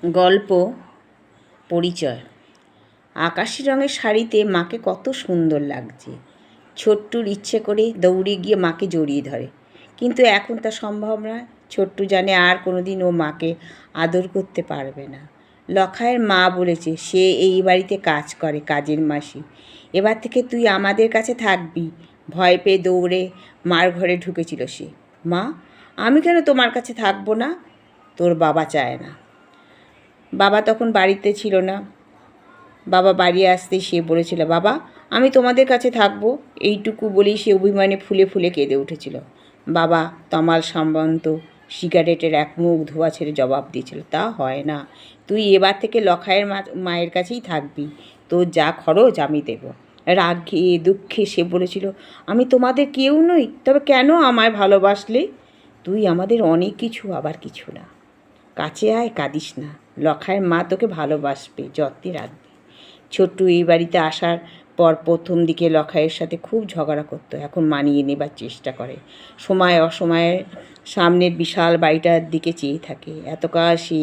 গল্প পরিচয়। আকাশি রঙের শাড়িতে মাকে কত সুন্দর লাগছে। ছোট্টুর ইচ্ছে করে দৌড়ে গিয়ে মাকে জড়িয়ে ধরে, কিন্তু এখন তা সম্ভব নয়। ছোট্টু জানে আর কোনোদিন ও মাকে আদর করতে পারবে না। লখায়ের মা বলেছে সে এই বাড়িতে কাজ করে, কাজের মাসি। এবার থেকে তুই আমাদের কাছে থাকবি। ভয় পেয়ে দৌড়ে মার ঘরে ঢুকেছিল সে। মা, আমি কেন তোমার কাছে থাকবো না? তোর বাবা চায় না। বাবা তখন বাড়িতে ছিল না। বাবা বাড়ি আসতেই সে বলেছিল, বাবা আমি তোমাদের কাছে থাকবো। এইটুকু বলেই সে অভিমানে ফুলে ফুলে কেঁদে উঠেছিল। বাবা তমাল সামন্ত সিগারেটের এক মুখ ধোয়া ছেড়ে জবাব দিয়েছিল, তা হয় না। তুই এবার থেকে লখায়ের মায়ের কাছেই থাকবি। তোর যা খরচ আমি দেব। রাগে দুঃখে সে বলেছিল, আমি তোমাদের কেউ নই, তবে কেন আমায় ভালোবাসলে? তুই আমাদের অনেক কিছু, আবার কিছু না। কাছে আয়, কাঁদিস না। লখায়ের মা তোকে ভালোবাসবে, যত্নে রাখবে। ছোট্টু এই বাড়িতে আসার পর প্রথম দিকে লখায়ের সাথে খুব ঝগড়া করতো, এখন মানিয়ে নেবার চেষ্টা করে। সময় অসময়ে সামনের বিশাল বাড়িটার দিকে চেয়ে থাকে। এতকাল সে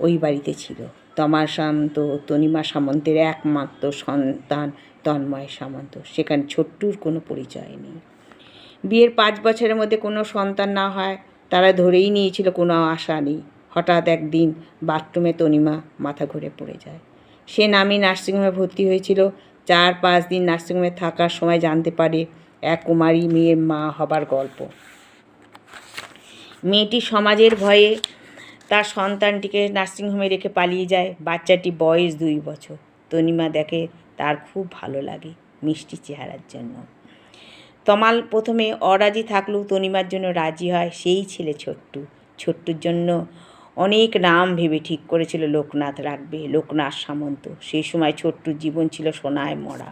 ওই বাড়িতে ছিল। তমাল সামন্ত তনিমা সামন্তের একমাত্র সন্তান তন্ময় সামন্ত। সেখানে ছোট্টুর কোনো পরিচয় নেই। বিয়ের 5 বছরের মধ্যে কোনো সন্তান না হয় তারা ধরেই নিয়েছিল কোনো আশা নেই। হঠাৎ একদিন বাথরুমে তনিমা মাথা ঘুরে পড়ে যায়। সে নামি নার্সিংহোমে ভর্তি হয়েছিল। 4-5 দিন নার্সিংহোমে থাকার সময় জানতে পারে এক কুমারী মেয়ের মা হবার গল্প। মেয়েটি সমাজের ভয়ে তার সন্তানটিকে নার্সিংহোমে রেখে পালিয়ে যায়। বাচ্চাটি বয়স 2 বছর। তনিমা দেখে তার খুব ভালো লাগে মিষ্টি চেহারার জন্য। তমাল প্রথমে অরাজি থাকলেও তনিমার জন্য রাজি হয় সেই ছেলে ছোট্টু। ছোট্টুর জন্য অনেক নাম ভেবে ঠিক করেছিল লোকনাথ রাখবে, লোকনাথ সামন্ত। সেই সময় ছোট্টুর জীবন ছিল সোনায় মরা।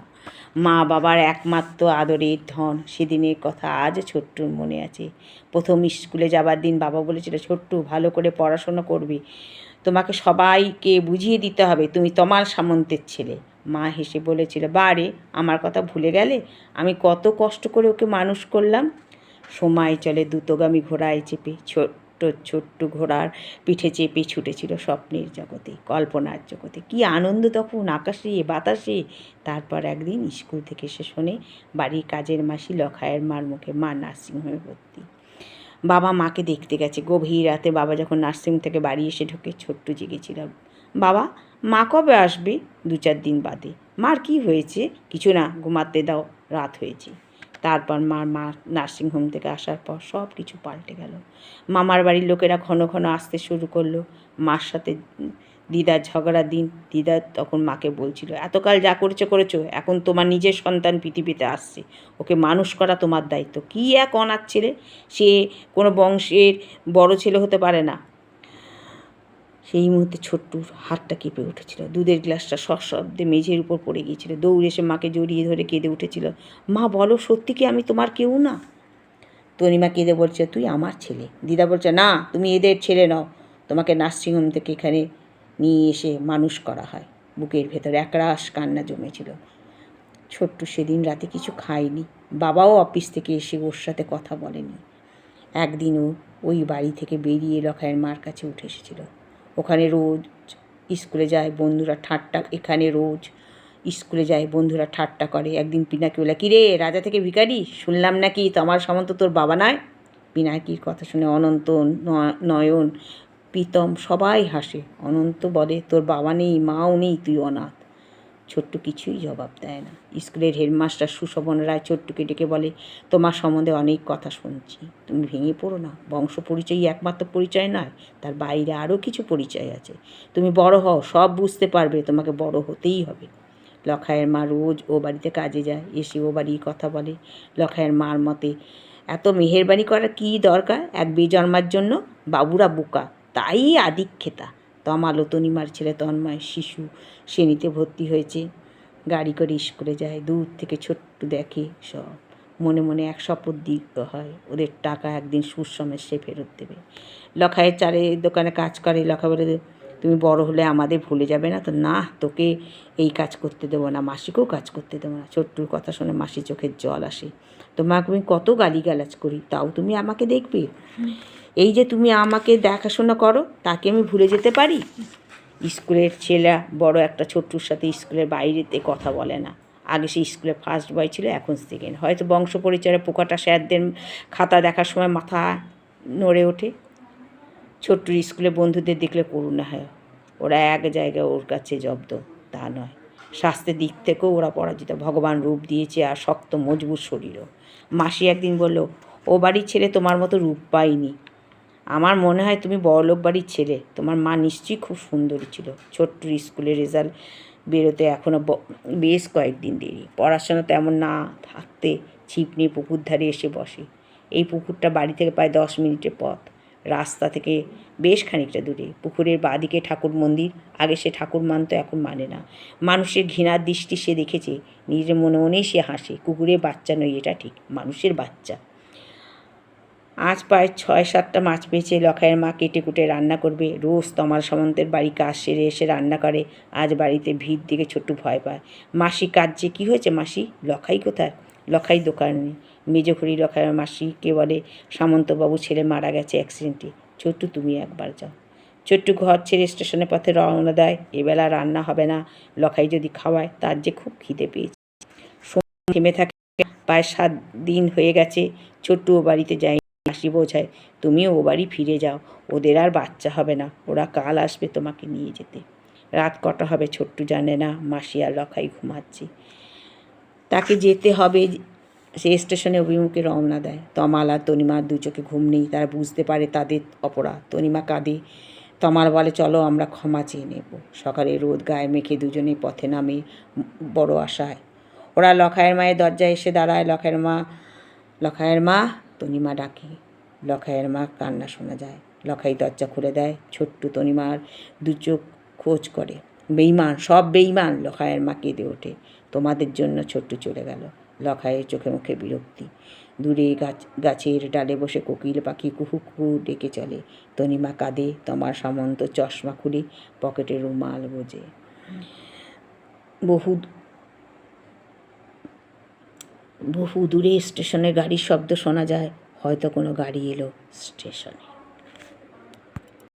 মা বাবার একমাত্র আদরের ধন। সেদিনের কথা আজও ছোট্টুর মনে আছে। প্রথম স্কুলে যাবার দিন বাবা বলেছিল, ছোট্টু ভালো করে পড়াশোনা করবে, তোমাকে সবাইকে বুঝিয়ে দিতে হবে তুমি তমাল সামন্তের ছেলে। মা হেসে বলেছিল, বারে আমার কথা ভুলে গেলে? আমি কত কষ্ট করে ওকে মানুষ করলাম। সময় চলে দ্রুতগামী ঘোড়ায় চেপে। ছোট্ট ঘোড়ার পিঠে চেপে ছুটেছিল স্বপ্নের জগতে, কল্পনার জগতে। কি আনন্দ তখন, আকাশে বাতাসে। তারপর একদিন স্কুল থেকে এসে শোনে বাড়ির কাজের মাসি লখায়ের মার মুখে মা নার্সিংহোমে ভর্তি। বাবা মাকে দেখতে গেছে। গভীর রাতে বাবা যখন নার্সিং থেকে বাড়ি এসে ঢোকে, ছোট্টু জেগেছিল। বাবা, মা কবে আসবে? 2-4 দিন বাদে। মার কি হয়েছে? কিছু না, ঘুমাতে দাও, রাত হয়েছে। তারপর মা নার্সিংহোম থেকে আসার পর সব কিছু পাল্টে গেল। মামার বাড়ির লোকেরা ঘন ঘন আসতে শুরু করলো। মার সাথে দিদার ঝগড়ার দিন দিদা তখন মাকে বলছিল, এতকাল যা করেছো, এখন তোমার নিজের সন্তান পৃথিবীতে আসছে, ওকে মানুষ করা তোমার দায়িত্ব। কী এক অনাথ ছেলে, সে কোনো বংশের বড় ছেলে হতে পারে না। সেই মুহূর্তে ছোট্টুর হাতটা কেঁপে উঠেছিল। দুধের গ্লাসটা সশব্দে মেঝের উপর পড়ে গিয়েছিল। দৌড়ে এসে মাকে জড়িয়ে ধরে কেঁদে উঠেছিল, মা বলো সত্যি কি আমি তোমার কেউ না? তনিমা কেঁদে বলছে, তুই আমার ছেলে। দিদা বলছে, না তুমি এদের ছেলে নও, তোমাকে নার্সিংহোম থেকে এখানে নিয়ে এসে মানুষ করা হয়। বুকের ভেতরে একরাশ কান্না জমেছিল। ছোট্টু সেদিন রাতে কিছু খায়নি। বাবাও অফিস থেকে এসে ওর সাথে কথা বলেনি। একদিনও ওই বাড়ি থেকে বেরিয়ে লখায়ের মার কাছে উঠে এসেছিল। ওখানে রোজ স্কুলে যায়, বন্ধুরা ঠাট্টা এখানে রোজ স্কুলে যায়, বন্ধুরা ঠাট্টা করে। একদিন পিনাকি বলে, কী রে রাজা থেকে ভিখারি, শুনলাম নাকি তোমার সামন্ত তোর বাবা নয়? পিনাকির কথা শুনে অনন্ত, নয়ন, প্রীতম সবাই হাসে। অনন্ত বলে, তোর বাবা নেই, মাও নেই, তুই অনাথ। ছোট্টু কিছুই জবাব দেয় না। স্কুলের হেডমাস্টার সুশোভন রায় ছোট্টুকে ডেকে বলে, তোমার সম্বন্ধে অনেক কথা শুনছি, তুমি ভেঙে পড়ো না। বংশ পরিচয়ই একমাত্র পরিচয় নয়, তার বাইরে আরও কিছু পরিচয় আছে। তুমি বড় হও, সব বুঝতে পারবে, তোমাকে বড় হতেই হবে। লখায়ের মা রোজ ও বাড়িতে কাজে যায়, এসে ও বাড়ির কথা বলে। লখায়ের মার মতে এত মেহেরবানি করার কী দরকার এক বেজন্মার জন্য? বাবুরা বোকা, তাই আদিক্ষেতা। তমাল ও তনিমার ছেলে তন্ময় শিশু শ্রেণীতে ভর্তি হয়েছে। গাড়ি করে স্কুলে যায়। দূর থেকে ছোট্টু দেখে সব। মনে মনে এক শপথ দীর্ঘ হয়, ওদের টাকা একদিন সুসমে সে ফেরত দেবে। লখায়ের চালের দোকানে কাজ করে। লখা বলে, তুমি বড় হলে আমাদের ভুলে যাবে না তো? না, তোকে এই কাজ করতে দেবো না, মাসিকেও কাজ করতে দেবো না। ছোট্টুর কথা শুনে মাসি চোখের জল আসে। তোমাকে আমি কত গালিগালাজ করি, তাও তুমি আমাকে দেখবে? এই যে তুমি আমাকে দেখাশোনা করো, তাকে আমি ভুলে যেতে পারি? স্কুলের ছেলে বড় একটা ছোট্টুর সাথে স্কুলের বাইরেতে কথা বলে না। আগে সে স্কুলে ফার্স্ট বয় ছিল, এখন সেকেন্ড। হয়তো বংশ পরিচয়ে পোকাটা স্যারদের খাতা দেখার সময় মাথা নড়ে ওঠে। ছোট্টুর স্কুলে বন্ধুদের দেখলে করুণা হয়, ওরা এক জায়গায় ওর কাছে জব্দ। তা নয়, স্বাস্থ্যের দিক থেকেও ওরা পরাজিত। ভগবান রূপ দিয়েছে আর শক্ত মজবুত শরীরও। মাসি একদিন বলল, ও বাড়ির ছেলে তোমার মতো রূপ পায়নি। আমার মনে হয় তুমি বড়লোক বাড়ির ছেলে। তোমার মা নিশ্চয়ই খুব সুন্দরী ছিল। ছোট্টুর স্কুলের রেজাল্ট বেরোতে এখনও বেশ কয়েকদিন দেরি। পড়াশোনা তেমন না থাকতে ছিপ নিয়ে পুকুর ধারে এসে বসে। এই পুকুরটা বাড়ি থেকে প্রায় 10 মিনিটের পথ, রাস্তা থেকে বেশ খানিকটা দূরে। পুকুরের বাঁদিকে ঠাকুর মন্দির। আগে সে ঠাকুর মানত, এখন মানে না। মানুষের ঘৃণার দৃষ্টি সে দেখেছে, নিজের মনে মনেই সে হাসে। কুকুরের বাচ্চা নয়, এটা ঠিক, মানুষের বাচ্চা। আজ প্রায় 6-7টা মাছ পেয়েছে। লখাইয়ের মা কেটে কুটে রান্না করবে। রোজ তমাল সামন্তের বাড়ি কাজ সেরে এসে রান্না করে। আজ বাড়িতে ভিড় দেখে ছোট্টু ভয় পায়। মাসি কাঁদছে। কী হয়েছে মাসি? লখাই কোথায়? লখাই দোকানে। মেজখড়ি লখাইয়ের মাসিকে বলে, সামন্তবাবু ছেলে মারা গেছে অ্যাক্সিডেন্টে। ছোট্টু তুমি একবার যাও। ছোট্টু ঘর ছেড়ে স্টেশনের পথে রওনা দেয়। এবেলা রান্না হবে না, লখাই যদি খাওয়ায়। তার যে খুব খিদে পেয়েছে। থেমে থাকে। প্রায় 7 দিন হয়ে গেছে ছোট্টু ও বাড়িতে যায়। মাসি বোঝায়, তুমিও ও বাড়ি ফিরে যাও, ওদের আর বাচ্চা হবে না, ওরা কাল আসবে তোমাকে নিয়ে যেতে। রাত কটা হবে ছোট্টু জানে না। মাসি আর লখাই ঘুমাচ্ছে। তাকে যেতে হবে। সে স্টেশনে অভিমুখে রওনা দেয়। তমাল আর তনিমার দু চোখে ঘুম নেই। তারা বুঝতে পারে তাদের অপরাধ। তনিমা কাঁদে। তমাল বলে, চলো আমরা ক্ষমা চেয়ে নেব। সকালে রোদ গায়ে মেখে দুজনেই পথে নামে বড় আশায়। ওরা লখাইয়ের মায়ের দরজায় এসে দাঁড়ায়। লখাইয়ের মা তনিমা ডাকে। লখাইয়ের মা কান্না শোনা যায়। লখাই দরজা খুলে দেয়। ছোট্টু তনিমার দু চোখ খোঁজ করে। বেইমান, সব বেইমান। লখাইয়ের মা কেঁদে ওঠে। তোমাদের জন্য ছোট্টু চলে গেল। লখাইয়ের চোখে মুখে বিরক্তি। দূরে গাছের ডালে বসে কোকিল পাখি কুহু কুহু ডেকে চলে। তনিমা কাঁদে। তমার সামন্ত চশমা খুলে পকেটে রুমাল গোজে। বহু দূরে স্টেশনে গাড়ির শব্দ শোনা যায়। হয়তো কোনো গাড়ি এলো স্টেশনে।